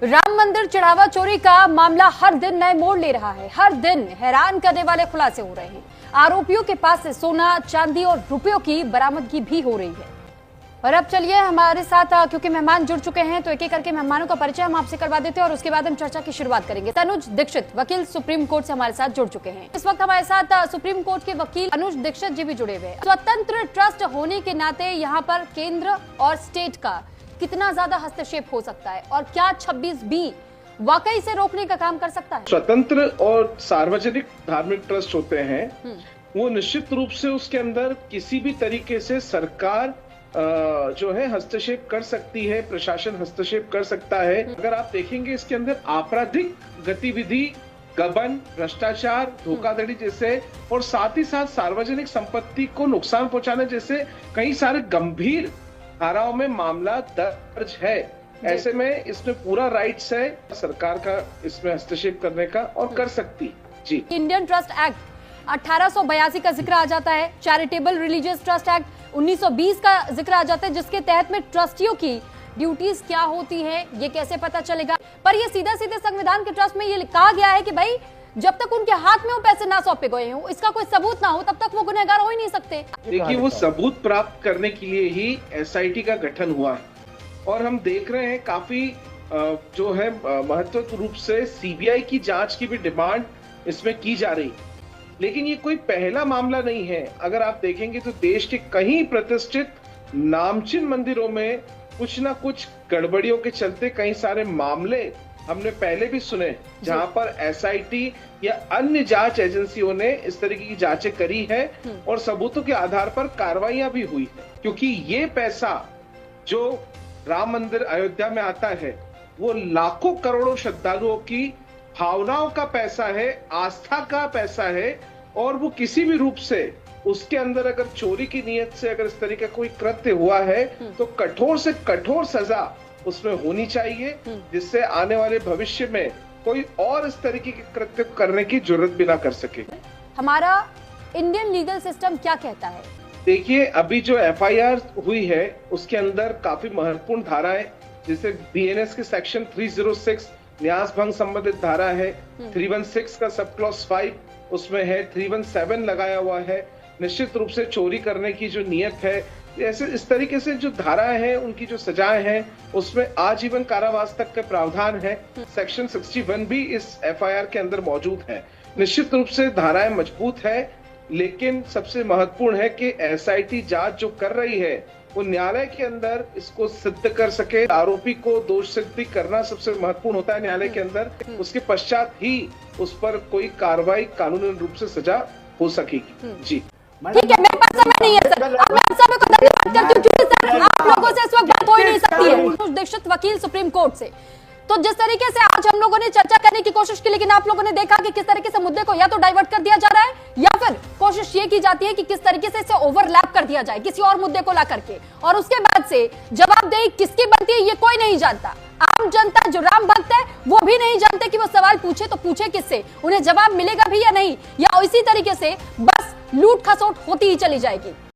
राम मंदिर चढ़ावा चोरी का मामला हर दिन नए मोड़ ले रहा है। हर दिन हैरान करने वाले खुलासे हो रहे हैं। आरोपियों के पास से सोना, चांदी और रुपयों की बरामदगी भी हो रही है। और अब चलिए हमारे साथ क्योंकि मेहमान जुड़ चुके हैं तो एक एक करके मेहमानों का परिचय हम आपसे करवा देते हैं और उसके बाद हम चर्चा की शुरुआत करेंगे। तनुज दीक्षित वकील सुप्रीम कोर्ट से हमारे साथ जुड़ चुके हैं। इस वक्त हमारे साथ सुप्रीम कोर्ट के वकील अनुज दीक्षित जी भी जुड़े हुए हैं। स्वतंत्र ट्रस्ट होने के नाते यहाँ पर केंद्र और स्टेट का कितना ज्यादा हस्तक्षेप हो सकता है और क्या 26B वाकई से रोकने का काम कर सकता है? स्वतंत्र और सार्वजनिक धार्मिक ट्रस्ट होते हैं वो निश्चित रूप से उसके अंदर किसी भी तरीके से सरकार जो है हस्तक्षेप कर सकती है, प्रशासन हस्तक्षेप कर सकता है। अगर आप देखेंगे इसके अंदर आपराधिक गतिविधि, गबन, भ्रष्टाचार, धोखाधड़ी जैसे और साथ ही साथ सार्वजनिक संपत्ति को नुकसान पहुंचाने जैसे कई सारे गंभीर धाराओं में मामला दर्ज है। ऐसे में इसमें पूरा राइट्स है सरकार का इसमें हस्तक्षेप करने का और कर सकती जी। इंडियन ट्रस्ट एक्ट 1882 का जिक्र आ जाता है, चैरिटेबल रिलीजियस ट्रस्ट एक्ट 1920 का जिक्र आ जाता है, जिसके तहत में ट्रस्टियों की ड्यूटीज क्या होती है ये कैसे पता चलेगा। पर ये सीधा सीधे संविधान के ट्रस्ट में ये कहा गया है कि भाई जब तक उनके हाथ में वो पैसे ना सौंपे गए हो, इसका कोई सबूत ना हो, तब तक वो गुनहगार हो ही नहीं सकते। देखिए वो सबूत प्राप्त करने के लिए ही SIT का गठन हुआ है और हम देख रहे हैं काफी जो है महत्वपूर्ण रूप से CBI की जांच की भी डिमांड इसमें की जा रही। लेकिन ये कोई पहला मामला नहीं है। अगर आप देखेंगे तो देश के कई प्रतिष्ठित नामचीन मंदिरों में कुछ ना कुछ गड़बड़ियों के चलते कई सारे मामले हमने पहले भी सुने जहां पर SIT या अन्य जांच एजेंसियों ने इस तरीके की जांचें करी है और सबूतों के आधार पर कार्रवाइयां भी हुई है। क्योंकि ये पैसा जो राम मंदिर अयोध्या में आता है वो लाखों करोड़ों श्रद्धालुओं की भावनाओं का पैसा है, आस्था का पैसा है और वो किसी भी रूप से उसके अंदर अगर चोरी की नीयत से अगर इस तरीके का कोई कृत्य हुआ है तो कठोर से कठोर सजा उसमें होनी चाहिए, जिससे आने वाले भविष्य में कोई और इस तरीके के कृत्य करने की जरूरत भी ना कर सके। हमारा इंडियन लीगल सिस्टम क्या कहता है? देखिए अभी जो FIR हुई है उसके अंदर काफी महत्वपूर्ण धाराएं जैसे BNS के सेक्शन 306 न्यास भंग संबंधित धारा है, 316 का सब क्लॉज 5 उसमें है, 317 लगाया हुआ है। निश्चित रूप से चोरी करने की जो नियत है, ऐसे इस तरीके से जो धाराएं हैं उनकी जो सजाएं हैं उसमें आजीवन कारावास तक के प्रावधान है। सेक्शन 61 भी इस FIR के अंदर मौजूद है। निश्चित रूप से धाराएं मजबूत है, लेकिन सबसे महत्वपूर्ण है कि SIT जांच जो कर रही है वो न्यायालय के अंदर इसको सिद्ध कर सके। आरोपी को दोष सिद्धि करना सबसे महत्वपूर्ण होता है न्यायालय के अंदर, उसके पश्चात ही उस पर कोई कार्रवाई कानूनी रूप से सजा हो सकेगी। जी ठीक है, मेरे पास समय नहीं है सर। अब मैं सब को धन्यवाद करती हूं क्योंकि सर आप लोगों से इस वक्त बात हो ही नहीं सकती है। दीक्षित वकील सुप्रीम कोर्ट से, तो जिस तरीके से आज हम लोगों ने चर्चा करने की कोशिश की, लेकिन आप लोगों ने देखा कि किस तरीके से मुद्दे को या तो डाइवर्ट कर दिया जा रहा है या फिर कोशिश ये की जाती है कि किस तरीके से इसे ओवरलैप कर दिया जाए किसी और मुद्दे को ला करके, और उसके बाद से जवाबदेही किसकी बनती है ये कोई नहीं जानता। आम जनता जो राम भक्त है वो भी नहीं जानते कि वो सवाल पूछे तो पूछे किससे, उन्हें जवाब मिलेगा भी या नहीं, या इसी तरीके से बस लूट खसोट होती ही चली जाएगी।